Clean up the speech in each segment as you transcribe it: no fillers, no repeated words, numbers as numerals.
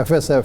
FSF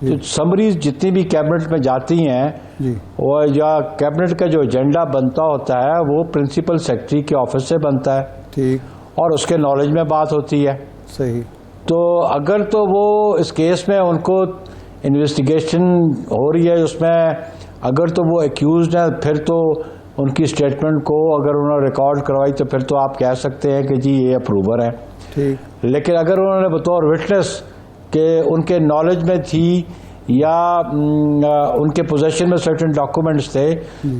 تو summaries جتنی بھی کیبنٹ میں جاتی ہیں وہ یا کیبنٹ کا جو ایجنڈا بنتا ہوتا ہے وہ پرنسپل سیکرٹری کے آفس سے بنتا ہے، ٹھیک، اور اس کے نالج میں بات ہوتی ہے. صحیح. تو اگر تو وہ اس کیس میں ان کو انویسٹیگیشن ہو رہی ہے، اس میں اگر تو وہ ایکیوزڈ ہیں، پھر تو ان کی اسٹیٹمنٹ کو اگر انہوں نے ریکارڈ کروائی تو پھر تو آپ کہہ سکتے ہیں کہ جی یہ اپروور ہے. ٹھیک. لیکن اگر انہوں نے بطور وٹنس کہ ان کے نالج میں تھی یا ان کے پوزیشن میں سرٹن ڈاکومنٹس تھے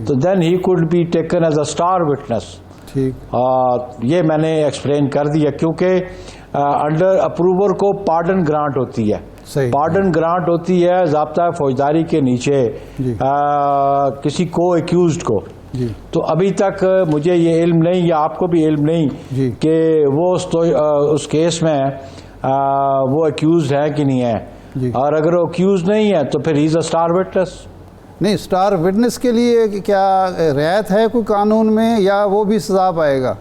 تو then he could be taken as a star witness. ٹھیک. یہ میں نے ایکسپلین کر دیا کیونکہ انڈر اپروور کو پارڈن گرانٹ ہوتی ہے. پارڈن گرانٹ ہوتی ہے ضابطہ فوجداری کے نیچے کسی کو ایکیوزڈ کو. تو ابھی تک مجھے یہ علم نہیں یا آپ کو بھی علم نہیں کہ وہ اس کیس میں وہ ایکیوزڈ ہے کہ نہیں ہے، اور اگر وہ ایکیوزڈ نہیں ہے تو پھر ہی از اے اسٹار وٹنس. نہیں، اسٹار وٹنس کے لیے کیا رعایت ہے کوئی قانون میں یا وہ بھی سزا پائے گا؟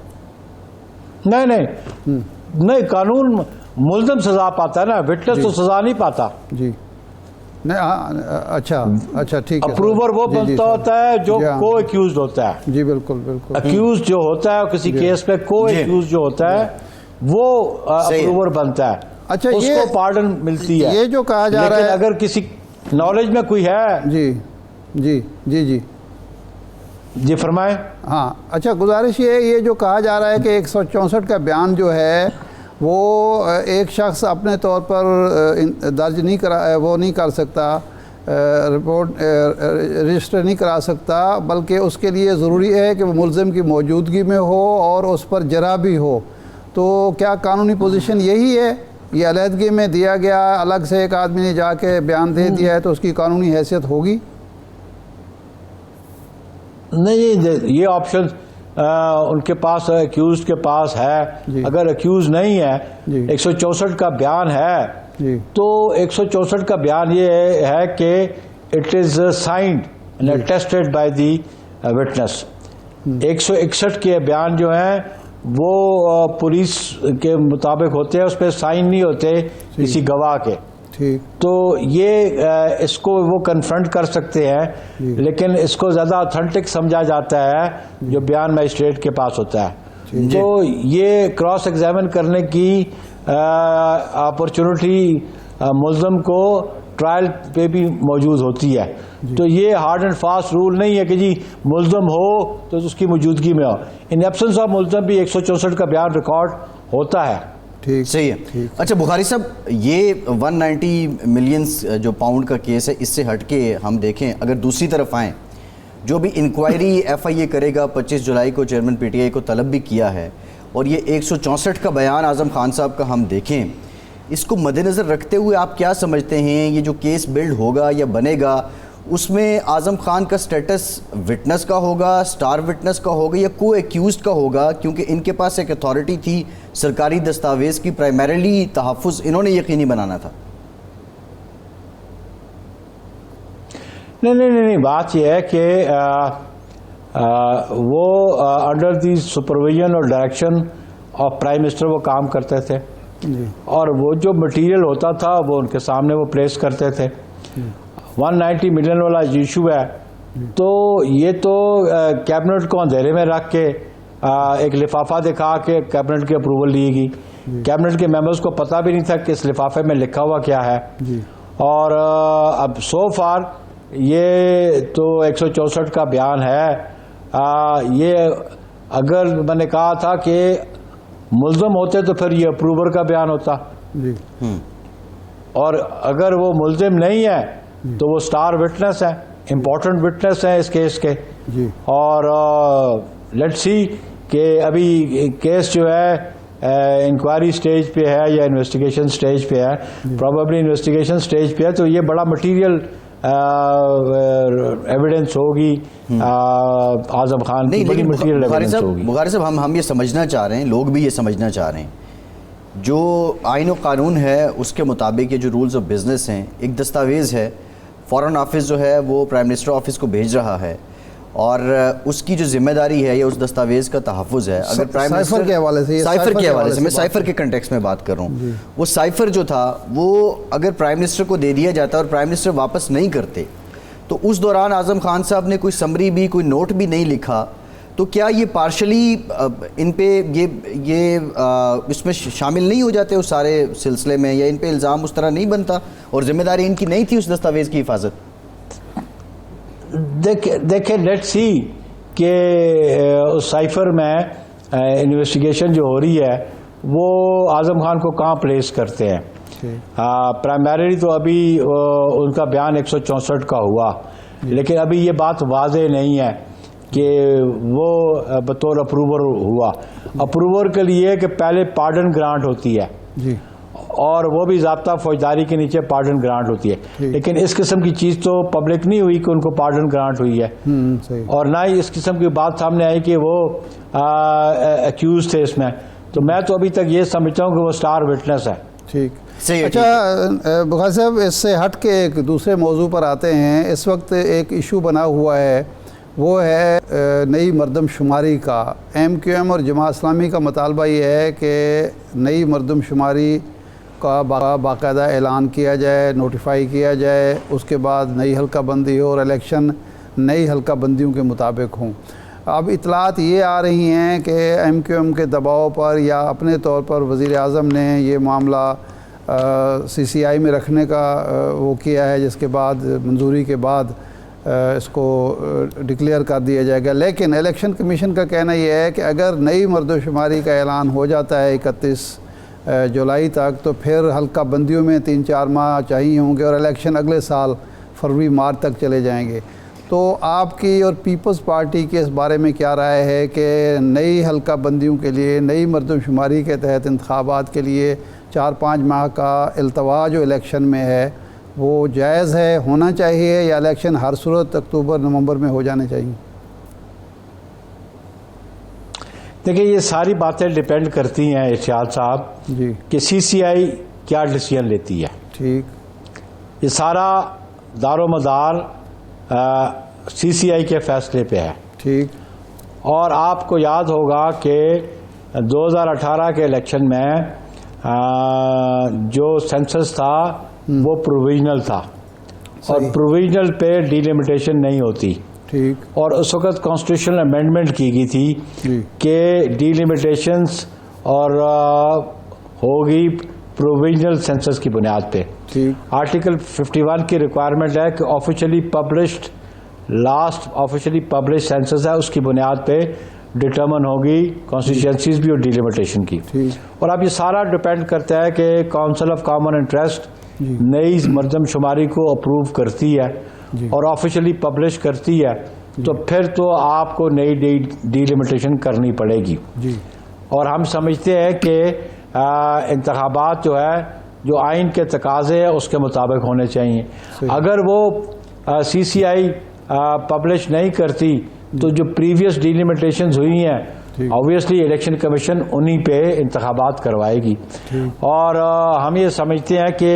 نہیں، قانون ملزم سزا پاتا ہے نا، وٹنس تو سزا نہیں پاتا. جی اچھا ٹھیک ہے. اپروور وہ بنتا ہوتا ہے جو کو ایکیوزڈ ہوتا ہے. جی بالکل بالکل. ایکیوزڈ جو ہوتا ہے کسی کیس میں کو ایکیوزڈ جو ہوتا ہے وہ اپروور بنتا ہے. اچھا، اس کو پارڈن ملتی ہے. یہ جو کہا جا رہا ہے اگر کسی نالج میں کوئی ہے. جی جی جی جی جی فرمائیں. ہاں اچھا، گزارش یہ جو کہا جا رہا ہے کہ 164 کا بیان جو ہے وہ ایک شخص اپنے طور پر درج نہیں وہ نہیں کر سکتا، رپورٹ رجسٹر نہیں کرا سکتا، بلکہ اس کے لیے ضروری ہے کہ وہ ملزم کی موجودگی میں ہو اور اس پر جرح بھی ہو. تو کیا قانونی پوزیشن یہی ہے؟ یہ علیحدگی میں دیا گیا، الگ سے ایک آدمی نے جا کے بیان دے دیا ہے تو اس کی قانونی حیثیت ہوگی؟ نہیں، یہ آپشن ان کے پاس ایکیوزڈ کے پاس ہے. اگر ایکیوز نہیں ہے، 164 کا بیان ہے تو 164 کا بیان یہ ہے کہ it is signed and attested by the witness. 161 کے بیان جو ہیں وہ پولیس کے مطابق ہوتے ہیں، اس پہ سائن نہیں ہوتے کسی گواہ کے. تو یہ اس کو وہ کنفرنٹ کر سکتے ہیں، لیکن اس کو زیادہ اتھینٹک سمجھا جاتا ہے جو بیان مجسٹریٹ کے پاس ہوتا ہے. تو یہ کراس ایگزامن کرنے کی اپرچونٹی ملزم کو ٹرائل پہ بھی موجود ہوتی ہے. تو یہ ہارڈ اینڈ فاسٹ رول نہیں ہے کہ جی ملزم ہو تو اس کی موجودگی میں ہو. ان ایبسنس آف ملزم بھی 164 کا بیان ریکارڈ ہوتا ہے. صحیح ہے. اچھا بخاری صاحب، یہ 190 ملینز جو پاؤنڈ کا کیس ہے، اس سے ہٹ کے ہم دیکھیں اگر دوسری طرف آئیں، جو بھی انکوائری ایف آئی اے کرے گا 25 جولائی کو چیئرمین پی ٹی آئی کو طلب بھی کیا ہے، اور یہ 164 کا بیان اعظم خان صاحب کا ہم دیکھیں، اس کو مد نظر رکھتے ہوئے آپ کیا سمجھتے ہیں یہ جو کیس بلڈ ہوگا یا بنے گا، اس میں اعظم خان کا سٹیٹس وٹنس کا ہوگا، سٹار وٹنس کا ہوگا یا کو ایکیوزڈ کا ہوگا؟ کیونکہ ان کے پاس ایک اتھارٹی تھی سرکاری دستاویز کی، پرائمریلی تحفظ انہوں نے یقینی بنانا تھا. نہیں، بات یہ ہے کہ وہ انڈر دی سپرویژن اور ڈائریکشن آف پرائم منسٹر وہ کام کرتے تھے، اور وہ جو مٹیریل ہوتا تھا وہ ان کے سامنے وہ پلیس کرتے تھے. 190 ملین والا ایشو ہے تو یہ تو کیبنٹ کو اندھیرے میں رکھ کے ایک لفافہ دکھا کے کیبنٹ کی اپروول لی گئی. کیبنٹ کے ممبرز کو پتہ بھی نہیں تھا کہ اس لفافے میں لکھا ہوا کیا ہے. اور اب سو فار یہ تو 164 کا بیان ہے. یہ اگر میں نے کہا تھا کہ ملزم ہوتے تو پھر یہ اپروور کا بیان ہوتا، اور اگر وہ ملزم نہیں ہے تو وہ سٹار وٹنس ہے، امپورٹنٹ وٹنس ہے اس کیس کے. اور لیٹس سی کہ ابھی کیس جو ہے انکوائری سٹیج پہ ہے یا انویسٹیگیشن سٹیج پہ ہے. پروبیبلی انویسٹیگیشن سٹیج پہ ہے تو یہ بڑا مٹیریل ایویڈنس ہوگی اعظم خان کی، بڑی مٹیریل ایویڈنس ہوگی. بخاری صاحب، ہم یہ سمجھنا چاہ رہے ہیں، لوگ بھی یہ سمجھنا چاہ رہے ہیں، جو آئین و قانون ہے اس کے مطابق یہ جو رولز آف بزنس ہیں، ایک دستاویز ہے، فارن آفس جو ہے وہ پرائم منسٹر آفس کو بھیج رہا ہے، اور اس کی جو ذمہ داری ہے یا اس دستاویز کا تحفظ ہے، اگر پرائم منسٹر سائفر کے حوالے سے، سائفر کے حوالے سے، میں سائفر کے کنٹیکس میں بات کر رہا ہوں، وہ سائفر جو تھا وہ اگر پرائم منسٹر کو دے دیا جاتا اور پرائم منسٹر واپس نہیں کرتے تو اس دوران اعظم خان صاحب نے کوئی سمری بھی، کوئی نوٹ بھی نہیں لکھا، تو کیا یہ پارشلی ان پہ یہ اس میں شامل نہیں ہو جاتے اس سارے سلسلے میں، یا ان پہ الزام اس طرح نہیں بنتا اور ذمہ داری ان کی نہیں تھی اس دستاویز کی حفاظت؟ دیکھیں لیٹ سی کہ اس سائفر میں انویسٹیگیشن جو ہو رہی ہے وہ اعظم خان کو کہاں پلیس کرتے ہیں. پرائمریلی تو ابھی ان کا بیان 164 کا ہوا، لیکن ابھی یہ بات واضح نہیں ہے کہ وہ بطور اپروور ہوا. اپروور کے لیے کہ پہلے پارڈن گرانٹ ہوتی ہے جی، اور وہ بھی ضابطہ فوجداری کے نیچے پارڈن گرانٹ ہوتی ہے، لیکن اس قسم کی چیز تو پبلک نہیں ہوئی کہ ان کو پارڈن گرانٹ ہوئی ہے، اور نہ ہی اس قسم کی بات سامنے آئی کہ وہ ایکیوز تھے اس میں. تو میں تو ابھی تک یہ سمجھتا ہوں کہ وہ سٹار وٹنس ہے. ٹھیک. اچھا بخاری صاحب، اس سے ہٹ کے ایک دوسرے موضوع پر آتے ہیں. اس وقت ایک ایشو بنا ہوا ہے، وہ ہے نئی مردم شماری کا. MQM اور جماعت اسلامی کا مطالبہ یہ ہے کہ نئی مردم شماری کا باقاعدہ اعلان کیا جائے، نوٹیفائی کیا جائے، اس کے بعد نئی حلقہ بندی ہو اور الیکشن نئی حلقہ بندیوں کے مطابق ہوں. اب اطلاعات یہ آ رہی ہیں کہ MQM کے دباؤ پر یا اپنے طور پر وزیر اعظم نے یہ معاملہ CCI میں رکھنے کا وہ کیا ہے، جس کے بعد منظوری کے بعد اس کو ڈکلیئر کر دیا جائے گا. لیکن الیکشن کمیشن کا کہنا یہ ہے کہ اگر نئی مرد و شماری کا اعلان ہو جاتا ہے 31 جولائی تک، تو پھر حلقہ بندیوں میں 3-4 ماہ چاہیے ہوں گے اور الیکشن اگلے سال فروری مارچ تک چلے جائیں گے. تو آپ کی اور پیپلز پارٹی کے اس بارے میں کیا رائے ہے کہ نئی حلقہ بندیوں کے لیے، نئی مردم شماری کے تحت انتخابات کے لیے 4-5 ماہ کا التوا جو الیکشن میں ہے وہ جائز ہے، ہونا چاہیے، یا الیکشن ہر صورت اکتوبر-نومبر میں ہو جانے چاہیے؟ دیکھیں یہ ساری باتیں ڈیپینڈ کرتی ہیں ارشاد صاحب جی کہ CCI کیا ڈیسیژن لیتی ہے. ٹھیک. یہ سارا دار و مدار CCI کے فیصلے پہ ہے. ٹھیک. اور آپ کو یاد ہوگا کہ 2018 کے الیکشن میں جو سینسس تھا وہ پروویژنل تھا، اور پروویژنل پہ ڈیلیمیٹیشن نہیں ہوتی. ٹھیک. اور اس وقت کانسٹیٹیوشنل امینڈمنٹ کی گئی تھی کہ ڈیلیمیٹیشنز اور ہوگی پروویژنل سینسس کی بنیاد پہ. آرٹیکل 51 کی ریکوائرمنٹ ہے کہ officially published last officially publish census ہے، اس کی بنیاد پہ ڈٹرمن ہوگی کانسٹیچوئنسیز بھی اور ڈیلیمیٹیشن کی. اور اب یہ سارا ڈپینڈ کرتا ہے کہ کاؤنسل آف کامن انٹرسٹ نئی مردم شماری کو اپروو کرتی ہے اور آفیشلی پبلش کرتی ہے، تو پھر تو آپ کو نئی ڈیلیمیٹیشن کرنی پڑے گی. اور ہم سمجھتے ہیں کہ انتخابات جو ہے جو آئین کے تقاضے ہیں اس کے مطابق ہونے چاہیے. اگر وہ CCI پبلش نہیں کرتی تو جو پریویس ڈیلیمیٹیشنز ہوئی ہیں آبویسلی الیکشن کمیشن انہی پہ انتخابات کروائے گی. اور ہم یہ سمجھتے ہیں کہ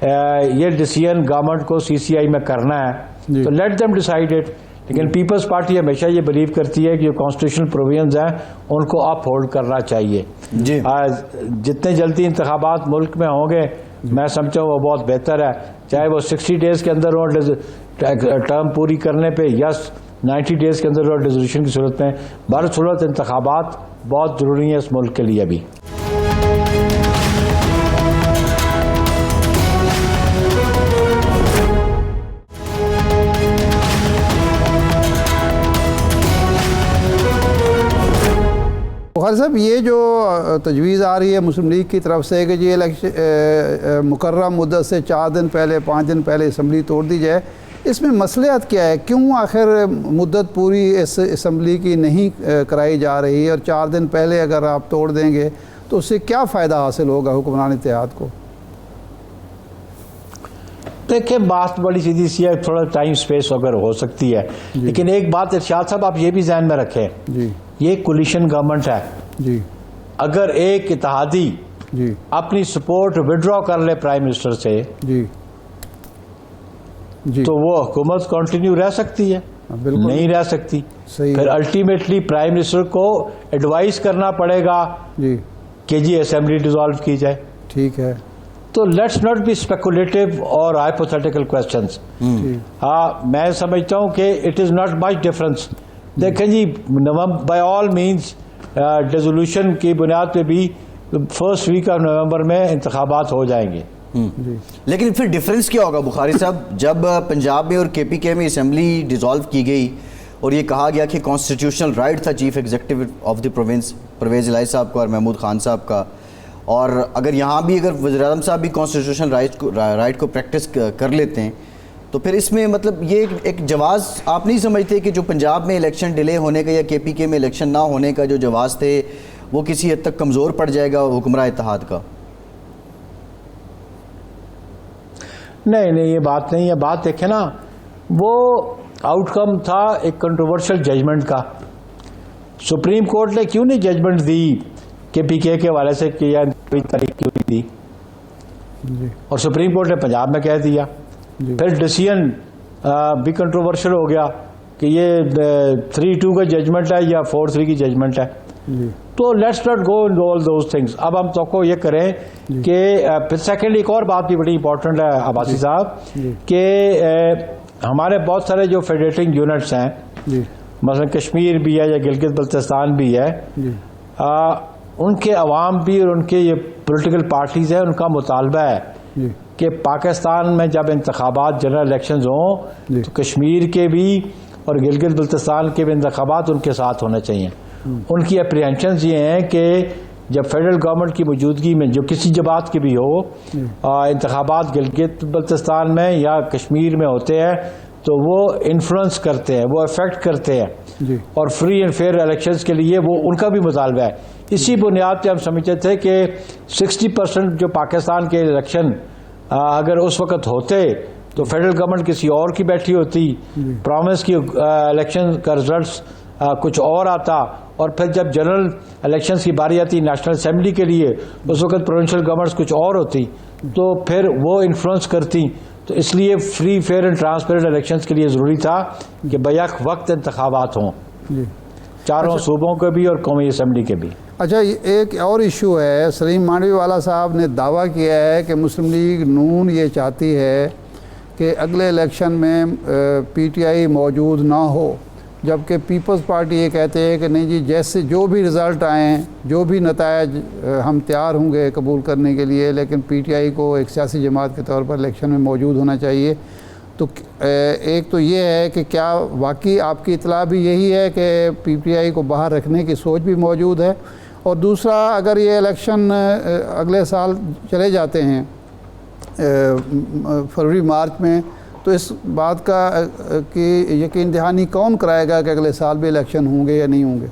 یہ ڈیسیژن گورنمنٹ کو CCI میں کرنا ہے تو لیٹ دیم ڈیسائیڈ اٹ. لیکن پیپلز پارٹی ہمیشہ یہ بلیو کرتی ہے کہ جو کانسٹیٹیوشنل پروویژنز ہیں ان کو اپ ہولڈ کرنا چاہیے. جتنے جلدی انتخابات ملک میں ہوں گے میں سمجھتا ہوں وہ بہت بہتر ہے، چاہے وہ 60 ڈیز کے اندر ہو ٹرم پوری کرنے پہ، یا 90 ڈیز کے اندر ہو ریزولوشن کی صورت میں. برصورت انتخابات بہت ضروری ہیں اس ملک کے لیے بھی. بخاری صاحب، یہ جو تجویز آ رہی ہے مسلم لیگ کی طرف سے کہ جی مقررہ مدت سے 4 دن پہلے 5 دن پہلے اسمبلی توڑ دی جائے، اس میں مصلحت کیا ہے؟ کیوں آخر مدت پوری اس اسمبلی کی نہیں کرائی جا رہی، اور 4 دن پہلے اگر آپ توڑ دیں گے تو اس سے کیا فائدہ حاصل ہوگا حکمران اتحاد کو؟ دیکھیں بات بڑی سیدھی سی ہے، تھوڑا ٹائم سپیس اگر ہو سکتی ہے، لیکن ایک بات ارشاد صاحب آپ یہ بھی ذہن میں رکھیں، یہ کولیشن گورنمنٹ ہے. اگر ایک اتحادی اپنی سپورٹ وڈرا کر لے پرائم منسٹر سے تو وہ حکومت کنٹینیو رہ سکتی ہے. نہیں رہ سکتی. پھر الٹیمیٹلی پرائم منسٹر کو ایڈوائز کرنا پڑے گا کہ جی اسمبلی ڈیزالو کی جائے. ٹھیک ہے. تو لیٹس ناٹ بی اسپیکولیٹو اور ہائپوتھیٹیکل کوشچنس. میں سمجھتا ہوں کہ it is not much difference. دیکھیں جی بائی آل مینس ڈیزولوشن کی بنیاد پہ بھی فرسٹ ویک آف نومبر میں انتخابات ہو جائیں گے. لیکن پھر ڈفرنس کیا ہوگا بخاری صاحب جب پنجاب میں اور کے پی کے میں اسمبلی ڈیزالو کی گئی اور یہ کہا گیا کہ کانسٹیٹیوشنل رائٹ تھا chief executive of the province Pervaiz Elahi sahib کا اور محمود خان صاحب کا, اور اگر یہاں بھی اگر وزیر اعظم صاحب بھی کانسٹیٹیوشنل رائٹ کو پریکٹس کر لیتے ہیں تو پھر اس میں مطلب یہ ایک جواز آپ نہیں سمجھتے کہ جو پنجاب میں الیکشن ڈیلے ہونے کا یا کے پی کے میں الیکشن نہ ہونے کا جو جواز تھے وہ کسی حد تک کمزور پڑ جائے گا حکمراں اتحاد کا؟ نہیں یہ بات نہیں ہے. بات دیکھیں نا, وہ آؤٹ کم تھا ایک کنٹروورشل ججمنٹ کا. سپریم کورٹ نے کیوں نہیں ججمنٹ دی کے پی کے حوالے سے کہ یہ تاریخ کیوں نہیں دی, اور سپریم کورٹ نے پنجاب میں کہہ دیا. پھر ڈیسیژن بھی کنٹروورشل ہو گیا کہ یہ 3-2 کا ججمنٹ ہے یا 4-3 کی ججمنٹ ہے. تو let's not go in all those things. اب ہم تو یہ کریں کہ پھر سیکنڈ ایک اور بات بھی بڑی امپورٹنٹ ہے عباسی صاحب کہ ہمارے بہت سارے جو فیڈریٹنگ یونٹس ہیں, مثلا کشمیر بھی ہے یا گلگت بلتستان بھی ہے, ان کے عوام بھی اور ان کے یہ پولیٹیکل پارٹیز ہیں, ان کا مطالبہ ہے کہ پاکستان میں جب انتخابات جنرل الیکشنز ہوں تو کشمیر کے بھی اور گلگت بلتستان کے بھی انتخابات ان کے ساتھ ہونے چاہیے. ان کی اپریہنشنز یہ ہیں کہ جب فیڈرل گورنمنٹ کی موجودگی میں جو کسی جماعت کی بھی ہو انتخابات گلگت بلتستان میں یا کشمیر میں ہوتے ہیں تو وہ انفلوئنس کرتے ہیں, وہ افیکٹ کرتے ہیں, اور فری اینڈ فیئر الیکشنز کے لیے وہ ان کا بھی مطالبہ ہے. اسی بنیاد پہ ہم سمجھتے تھے کہ 60% جو پاکستان کے الیکشن اگر اس وقت ہوتے تو فیڈرل گورنمنٹ کسی اور کی بیٹھی ہوتی, پروونس کی الیکشن کا رزلٹس کچھ اور آتا, اور پھر جب جنرل الیکشنز کی باری آتی نیشنل اسمبلی کے لیے اس وقت پروونشل گورنمنٹس کچھ اور ہوتی تو پھر وہ انفلوئنس کرتی. تو اس لیے free fair and transparent elections کے لیے ضروری تھا کہ بیک وقت انتخابات ہوں, چاروں صوبوں کے بھی اور قومی اسمبلی کے بھی. اچھا, ایک اور ایشو ہے. سلیم مانڈوی والا صاحب نے دعویٰ کیا ہے کہ مسلم لیگ نون یہ چاہتی ہے کہ اگلے الیکشن میں پی ٹی آئی موجود نہ ہو, جبکہ پیپلز پارٹی یہ کہتے ہیں کہ نہیں جی جیسے جو بھی رزلٹ آئیں, جو بھی نتائج ہم تیار ہوں گے قبول کرنے کے لیے, لیکن پی ٹی آئی کو ایک سیاسی جماعت کے طور پر الیکشن میں موجود ہونا چاہیے. تو ایک تو یہ ہے کہ کیا واقعی آپ کی اطلاع بھی یہی ہے کہ پی ٹی آئی کو باہر رکھنے کی سوچ بھی موجود ہے, اور دوسرا اگر یہ الیکشن اگلے سال چلے جاتے ہیں فروری مارچ میں تو اس بات کا کہ یقین دہانی کون کرائے گا کہ اگلے سال بھی الیکشن ہوں گے یا نہیں ہوں گے؟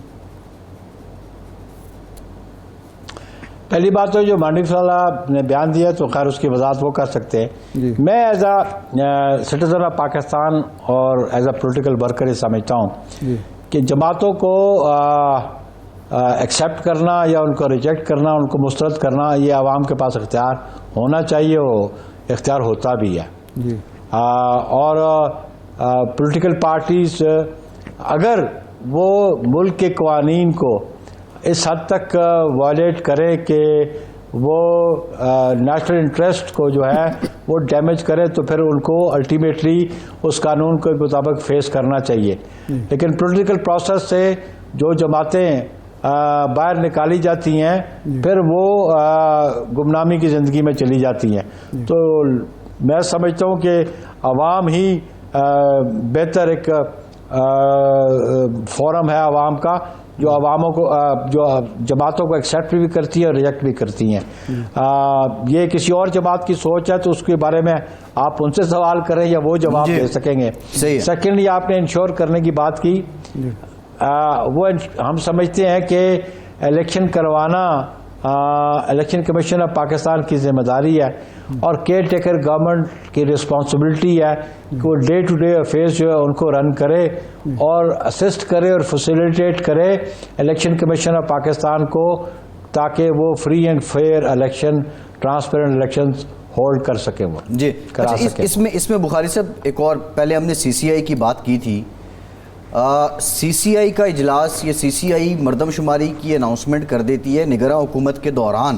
پہلی بات تو جو مانڈوی صاحب نے بیان دیا تو خیر اس کی وضاحت وہ کر سکتے ہیں. میں as a citizen of Pakistan اور ایز اے پولیٹیکل ورکر یہ سمجھتا ہوں کہ جماعتوں کو ایکسیپٹ کرنا یا ان کو ریجیکٹ کرنا, ان کو مسترد کرنا, یہ عوام کے پاس اختیار ہونا چاہیے, وہ اختیار ہوتا بھی ہے. اور پولیٹیکل پارٹیز اگر وہ ملک کے قوانین کو اس حد تک وائلیٹ کرے کہ وہ نیشنل انٹرسٹ کو جو ہے وہ ڈیمیج کرے تو پھر ان کو الٹیمیٹلی اس قانون کے مطابق فیس کرنا چاہیے. لیکن پولیٹیکل پروسیس سے جو جماعتیں باہر نکالی جاتی ہیں پھر وہ گمنامی کی زندگی میں چلی جاتی ہیں. تو میں سمجھتا ہوں کہ عوام ہی بہتر ایک فورم ہے عوام کا جو عواموں کو جو جماعتوں کو ایکسیپٹ بھی کرتی ہے اور ریجیکٹ بھی کرتی ہیں. یہ کسی اور جماعت کی سوچ ہے تو اس کے بارے میں آپ ان سے سوال کریں یا وہ جواب دے سکیں گے. سیکنڈلی آپ نے انشور کرنے کی بات کی, وہ ہم سمجھتے ہیں کہ الیکشن کروانا الیکشن کمیشن آف پاکستان کی ذمہ داری ہے اور کیئر ٹیکر گورنمنٹ کی رسپانسبلٹی ہے کہ وہ ڈے ٹو ڈے افیئرس جو ہے ان کو رن کرے اور اسسٹ کرے اور فیسیلیٹیٹ کرے الیکشن کمیشن آف پاکستان کو, تاکہ وہ free and fair election, transparent election hold کر سکیں. وہ جی اس میں بخاری صاحب ایک اور پہلے ہم نے سی سی آئی کی بات کی تھی سی سی آئی کا اجلاس یا سی سی آئی مردم شماری کی اناؤنسمنٹ کر دیتی ہے نگراں حکومت کے دوران،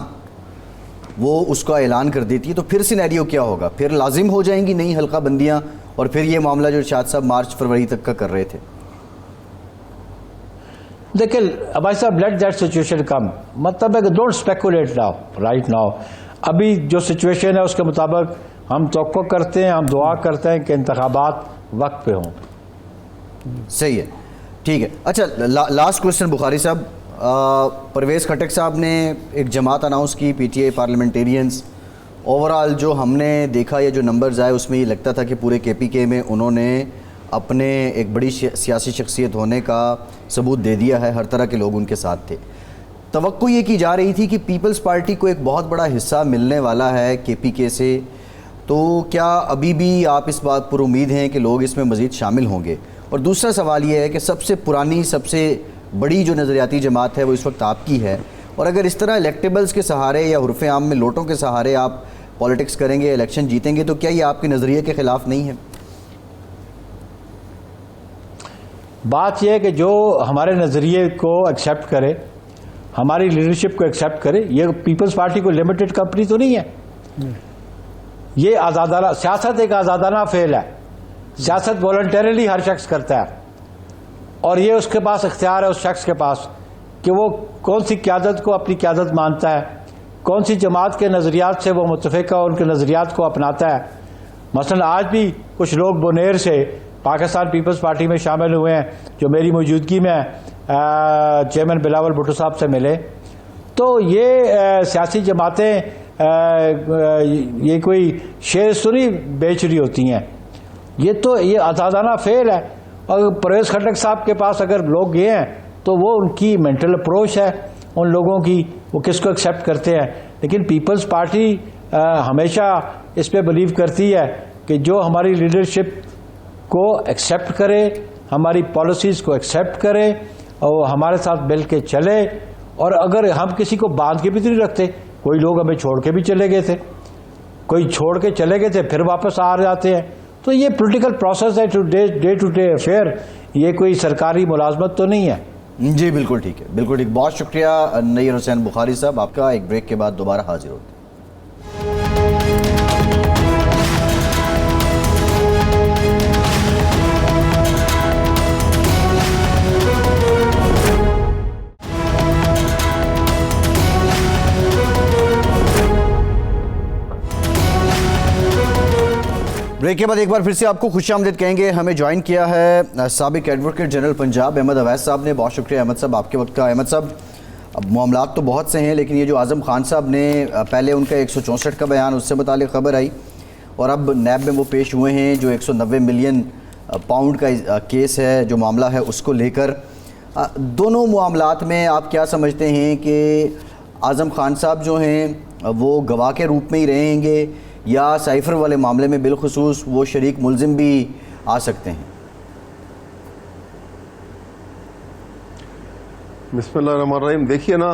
وہ اس کا اعلان کر دیتی ہے، تو پھر سینیریو کیا ہوگا؟ پھر لازم ہو جائیں گی نئی حلقہ بندیاں اور پھر یہ معاملہ جو ارشاد صاحب مارچ فروری تک کا کر رہے تھے؟ دیکھیں بھائی صاحب، لیٹ دیٹ سچویشن کم، مطلب ہے کہ don't speculate now, right now. ابھی جو سچویشن ہے اس کے مطابق ہم توقع کرتے ہیں، ہم دعا کرتے ہیں کہ انتخابات وقت پہ ہوں. صحیح ہے، ٹھیک ہے. اچھا لاسٹ کوشچن بخاری صاحب، پرویز خٹک صاحب نے ایک جماعت اناؤنس کی، P T I parliamentarians. Overall جو ہم نے دیکھا یا جو نمبرز آئے اس میں یہ لگتا تھا کہ پورے کے پی کے میں انہوں نے اپنے ایک بڑی سیاسی شخصیت ہونے کا ثبوت دے دیا ہے، ہر طرح کے لوگ ان کے ساتھ تھے. توقع یہ کی جا رہی تھی کہ پیپلز پارٹی کو ایک بہت بڑا حصہ ملنے والا ہے کے پی کے سے، تو کیا ابھی بھی آپ اس بات پر امید ہیں کہ لوگ اس میں مزید شامل ہوں گے؟ اور دوسرا سوال یہ ہے کہ سب سے پرانی، سب سے بڑی جو نظریاتی جماعت ہے وہ اس وقت آپ کی ہے، اور اگر اس طرح الیکٹیبلز کے سہارے یا حرف عام میں لوٹوں کے سہارے آپ پالیٹکس کریں گے، الیکشن جیتیں گے، تو کیا یہ آپ کے نظریے کے خلاف نہیں ہے؟ بات یہ ہے کہ جو ہمارے نظریے کو ایکسیپٹ کرے، ہماری لیڈرشپ کو ایکسیپٹ کرے. یہ پیپلز پارٹی کو لمیٹڈ کمپنی تو نہیں ہے. یہ آزادانہ سیاست، ایک آزادانہ فعل ہے. سیاست والنٹریلی ہر شخص کرتا ہے، اور یہ اس کے پاس اختیار ہے، اس شخص کے پاس، کہ وہ کون سی قیادت کو اپنی قیادت مانتا ہے، کون سی جماعت کے نظریات سے وہ متفق ہے، ان کے نظریات کو اپناتا ہے. مثلا آج بھی کچھ لوگ بونیر سے پاکستان پیپلز پارٹی میں شامل ہوئے ہیں، جو میری موجودگی میں چیئرمین بلاول بھٹو صاحب سے ملے. تو یہ سیاسی جماعتیں یہ کوئی شیر سنی بیچ رہی ہوتی ہیں. یہ آزادانہ فعل ہے. اور پرویز خٹک صاحب کے پاس اگر لوگ گئے ہیں تو وہ ان کی مینٹل اپروچ ہے ان لوگوں کی، وہ کس کو ایکسیپٹ کرتے ہیں. لیکن پیپلز پارٹی ہمیشہ اس پہ بلیو کرتی ہے کہ جو ہماری لیڈرشپ کو ایکسیپٹ کرے، ہماری پالیسیز کو ایکسیپٹ کرے اور ہمارے ساتھ مل کے چلے. اور اگر ہم کسی کو باندھ کے بھی نہیں رکھتے، کوئی لوگ ہمیں چھوڑ کے بھی چلے گئے تھے، کوئی چھوڑ کے چلے گئے تھے پھر واپس آ جاتے ہیں. تو یہ پولیٹیکل پروسیس ہے، ڈے ٹو ڈے افیئر، یہ کوئی سرکاری ملازمت تو نہیں ہے. جی بالکل ٹھیک ہے، بالکل ٹھیک. بہت شکریہ نیر حسین بخاری صاحب آپ کا. ایک بریک کے بعد دوبارہ حاضر ہوتے ہیں. بریک کے بعد ایک بار پھر سے آپ کو خوش آمدید کہیں گے. ہمیں جوائن کیا ہے سابق ایڈوکیٹ جنرل پنجاب احمد اویس صاحب نے. بہت شکریہ احمد صاحب آپ کے وقت کا. احمد صاحب، اب معاملات تو بہت سے ہیں، لیکن یہ جو اعظم خان صاحب نے پہلے ان کا 164 کا بیان، اس سے متعلق خبر آئی، اور اب نیب میں وہ پیش ہوئے ہیں جو 190 ملین پاؤنڈ کا کیس ہے، جو معاملہ ہے اس کو لے کر. دونوں معاملات میں آپ کیا سمجھتے ہیں کہ اعظم خان صاحب جو ہیں وہ گواہ کے روپ میں ہی رہیں گے، یا سائفر والے معاملے میں بالخصوص وہ شریک ملزم بھی آ سکتے ہیں؟ بسم اللہ الرحمن الرحیم. دیکھیے نا،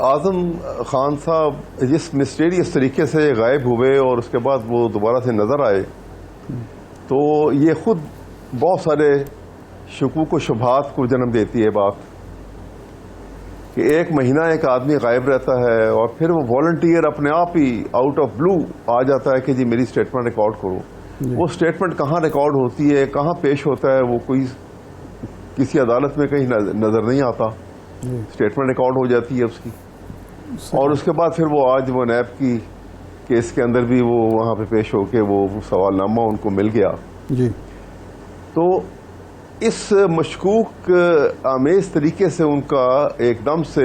اعظم خان صاحب جس مسٹیریس طریقے سے غائب ہوئے اور اس کے بعد وہ دوبارہ سے نظر آئے، تو یہ خود بہت سارے شکوک و شبہات کو جنم دیتی ہے بات کہ ایک مہینہ ایک آدمی غائب رہتا ہے اور پھر وہ والنٹیئر اپنے آپ ہی آؤٹ آف بلو آ جاتا ہے کہ جی میری سٹیٹمنٹ ریکارڈ کرو. وہ سٹیٹمنٹ کہاں ریکارڈ ہوتی ہے، کہاں پیش ہوتا ہے، وہ کوئی کسی عدالت میں کہیں نظر نہیں آتا. سٹیٹمنٹ ریکارڈ ہو جاتی ہے اس کی، اور اس کے بعد پھر وہ آج وہ نیب کی کیس کے اندر بھی وہ وہاں پہ پیش ہو کے وہ سوال نامہ ان کو مل گیا. جی تو اس مشکوک آمیز طریقے سے ان کا ایک دم سے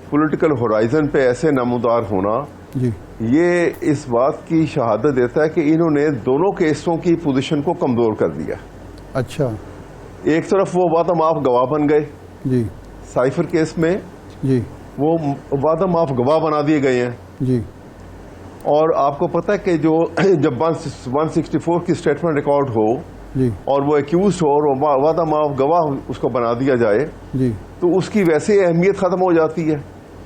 پولیٹیکل ہورائزن پہ ایسے نمودار ہونا، جی یہ اس بات کی شہادت دیتا ہے کہ انہوں نے دونوں کیسوں کی پوزیشن کو کمزور کر دیا. اچھا، ایک طرف وہ وعدہ معاف گواہ بن گئے، جی سائفر کیس میں جی وہ وعدہ معاف گواہ بنا دیے گئے ہیں. جی اور آپ کو پتہ ہے کہ جب 164 کی سٹیٹمنٹ ریکارڈ ہو جی اور وہ ایکیوزڈ ہو اور وعدہ معاف گواہ اس کو بنا دیا جائے، جی تو اس کی ویسے اہمیت ختم ہو جاتی ہے.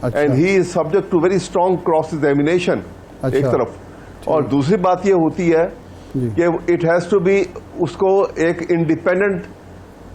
اچھا. And he is subject to very strong cross examination. اچھا. ایک طرف، اور دوسری بات یہ ہوتی ہے جی کہ اٹ ہیز ٹو بی، اس کو ایک انڈیپینڈنٹ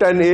10A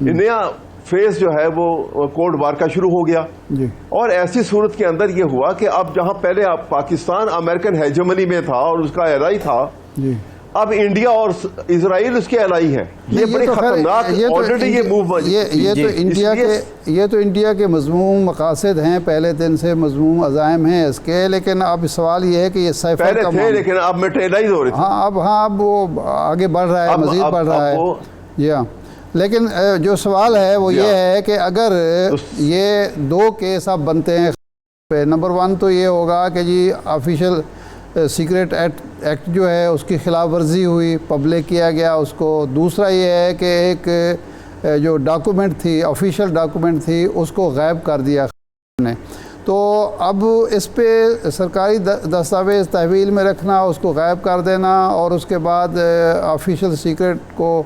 نیا فیز جو ہے وہ کولڈ وار کا شروع ہو گیا. اور ایسی صورت کے اندر یہ ہوا کہ اب جہاں پہلے پاکستان امریکن ہیجمنی میں تھا اور اس کا الائی تھا, اب انڈیا اور اسرائیل اس کے الائی ہیں. یہ بڑی خطرناک آلریڈی یہ موومنٹ, یہ تو انڈیا کے مضموم مقاصد ہیں, پہلے دن سے مضموم عزائم ہیں اس کے, لیکن اب سوال یہ ہے کہ یہ سائفر پہلے تھے لیکن اب میٹیریلائز ہو رہے تھے. اب وہ آگے بڑھ رہا ہے, مزید بڑھ رہا ہے. جی ہاں, لیکن جو سوال ہے وہ یہ ہے کہ اگر یہ دو کیس اب بنتے ہیں, نمبر 1 تو یہ ہوگا کہ جی آفیشیل سیکریٹ ایکٹ جو ہے اس کی خلاف ورزی ہوئی, پبلک کیا گیا اس کو. دوسرا یہ ہے کہ ایک جو ڈاکومنٹ تھی, آفیشیل ڈاکومنٹ تھی, اس کو غائب کر دیا نے. تو اب اس پہ سرکاری دستاویز تحویل میں رکھنا, اس کو غائب کر دینا, اور اس کے بعد آفیشیل سیکریٹ کو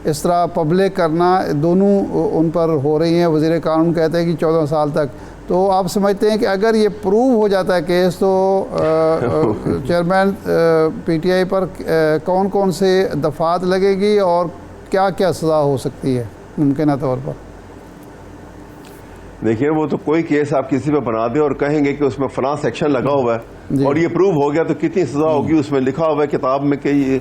اس طرح پبلک کرنا, دونوں ان پر ہو رہی ہیں. وزیر قانون کہتے ہیں کہ 14 سال تک. تو آپ سمجھتے ہیں کہ اگر یہ پروو ہو جاتا ہے کیس, تو چیئرمین پی ٹی آئی پر کون کون سے دفعات لگے گی اور کیا کیا سزا ہو سکتی ہے ممکنہ طور پر؟ دیکھیے, وہ تو کوئی کیس آپ کسی پہ بنا دیں اور کہیں گے کہ اس میں فلاں سیکشن لگا ہوا ہے اور یہ پروو ہو گیا تو کتنی سزا ہوگی. اس میں لکھا ہوا ہے کتاب میں کہ یہ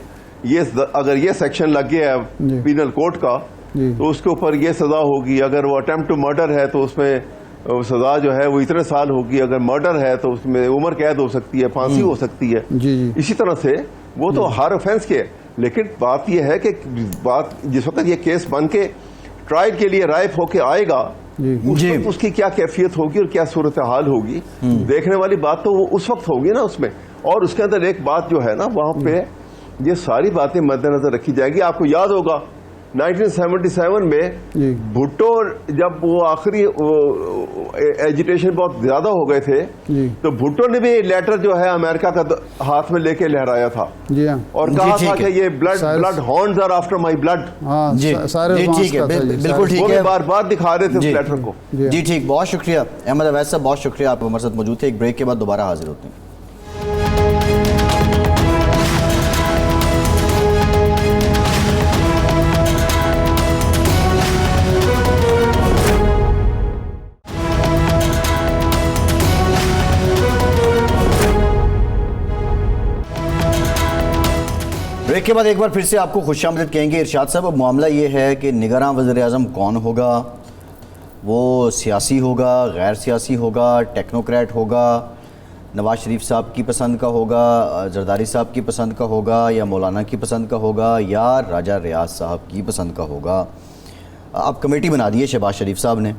اگر یہ سیکشن لگ گیا ہے پینل کوڈ کا تو اس کے اوپر یہ سزا ہوگی. اگر وہ اٹیمپٹ ٹو مرڈر ہے تو اس میں سزا جو ہے وہ اتنے سال ہوگی. اگر مرڈر ہے تو اس میں عمر قید ہو سکتی ہے, پھانسی ہو سکتی ہے. اسی طرح سے وہ تو ہر آفینس کے. لیکن بات یہ ہے کہ جس وقت یہ کیس بن کے ٹرائل کے لیے رائپ ہو کے آئے گا, اس کی کیا کیفیت ہوگی اور کیا صورتحال ہوگی, دیکھنے والی بات تو وہ اس وقت ہوگی نا اس میں. اور اس کے اندر ایک بات جو ہے نا, وہاں پہ یہ ساری باتیں مد نظر رکھی جائے گی. آپ کو یاد ہوگا 1977 میں بھٹو جب وہ آخری ایجیٹیشن بہت زیادہ ہو گئے تھے, تو بھٹو نے بھی لیٹر جو ہے امریکہ کا ہاتھ میں لے کے لہرایا تھا اور کہا تھا کہ یہ bloodhounds are after my blood. بالکل ٹھیک ہے, بار بار دکھا رہے تھے اس لیٹر کو. جی ٹھیک, بہت شکریہ احمد اویس صاحب, بہت شکریہ آپ ہمارے ساتھ موجود تھے. ایک بریک کے بعد دوبارہ حاضر ہوتے ہیں. بریک کے بعد ایک بار پھر سے آپ کو خوش آمدید کہیں گے. ارشاد صاحب, اب معاملہ یہ ہے کہ نگراں وزیر اعظم کون ہوگا, وہ سیاسی ہوگا, غیر سیاسی ہوگا, ٹیکنوکریٹ ہوگا, نواز شریف صاحب کی پسند کا ہوگا, زرداری صاحب کی پسند کا ہوگا, یا مولانا کی پسند کا ہوگا, یا راجہ ریاض صاحب کی پسند کا ہوگا. اب کمیٹی بنا دی ہے شہباز شریف صاحب نے.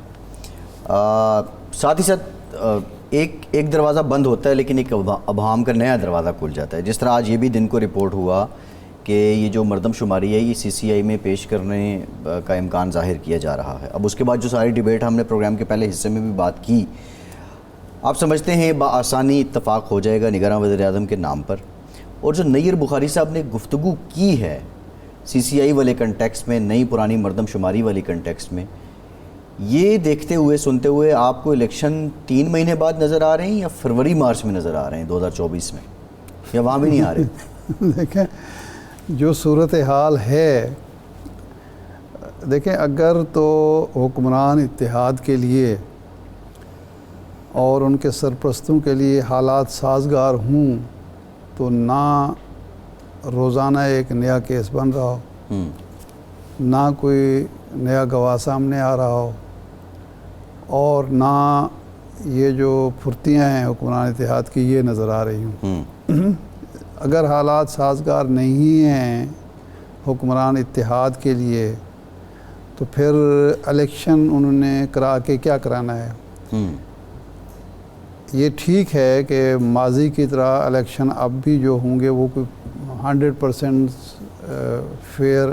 ساتھ ہی ساتھ ایک دروازہ بند ہوتا ہے لیکن ایک ابہام کا نیا دروازہ کھل جاتا ہے. جس طرح آج یہ بھی دن کو رپورٹ ہوا کہ یہ جو مردم شماری ہے یہ سی سی آئی میں پیش کرنے کا امکان ظاہر کیا جا رہا ہے. اب اس کے بعد جو ساری ڈیبیٹ ہم نے پروگرام کے پہلے حصے میں بھی بات کی, آپ سمجھتے ہیں بآسانی اتفاق ہو جائے گا نگراں وزیر اعظم کے نام پر. اور جو نیر بخاری صاحب نے گفتگو کی ہے سی سی آئی والے کنٹیکسٹ میں, نئی پرانی مردم شماری والی کنٹیکسٹ میں, یہ دیکھتے ہوئے سنتے ہوئے آپ کو الیکشن 3 مہینے بعد نظر آ رہے ہیں یا فروری مارچ میں نظر آ رہے ہیں 2024 میں, یا وہاں بھی نہیں آ رہے؟ دیکھیں جو صورتحال ہے, دیکھیں اگر تو حکمران اتحاد کے لیے اور ان کے سرپرستوں کے لیے حالات سازگار ہوں تو نہ روزانہ ایک نیا کیس بن رہا ہو, نہ کوئی نیا گواہ سامنے آ رہا ہو, اور نہ یہ جو پھرتیاں ہیں حکمران اتحاد کی یہ نظر آ رہی ہوں. اگر حالات سازگار نہیں ہیں حکمران اتحاد کے لیے تو پھر الیکشن انہوں نے کرا کے کیا کرانا ہے؟ یہ ٹھیک ہے کہ ماضی کی طرح الیکشن اب بھی جو ہوں گے وہ کوئی 100% فیئر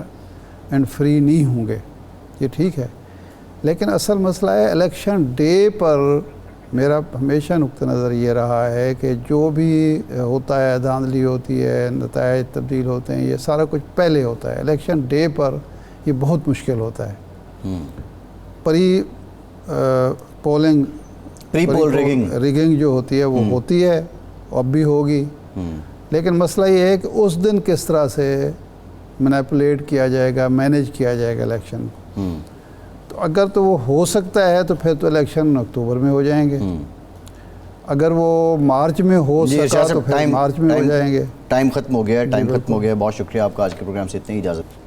اینڈ فری نہیں ہوں گے, یہ ٹھیک ہے. لیکن اصل مسئلہ ہے الیکشن ڈے پر میرا ہمیشہ نقطہ نظر یہ رہا ہے کہ جو بھی ہوتا ہے, دھاندلی ہوتی ہے, نتائج تبدیل ہوتے ہیں, یہ سارا کچھ پہلے ہوتا ہے. الیکشن ڈے پر یہ بہت مشکل ہوتا ہے. پولنگ ریگنگ جو ہوتی ہے وہ ہوتی ہے, اب بھی ہوگی. لیکن مسئلہ یہ ہے کہ اس دن کس طرح سے مینیپولیٹ کیا جائے گا, مینیج کیا جائے گا الیکشن. تو اگر تو وہ ہو سکتا ہے تو پھر تو الیکشن اکتوبر میں ہو جائیں گے، اگر وہ مارچ میں ہو سکا تو پھر مارچ میں ہو جائیں گے۔ ٹائم ختم ہو گیا ہے، ٹائم ختم ہو گیا ہے۔ بہت شکریہ آپ کا، آج کے پروگرام سے اتنی اجازت۔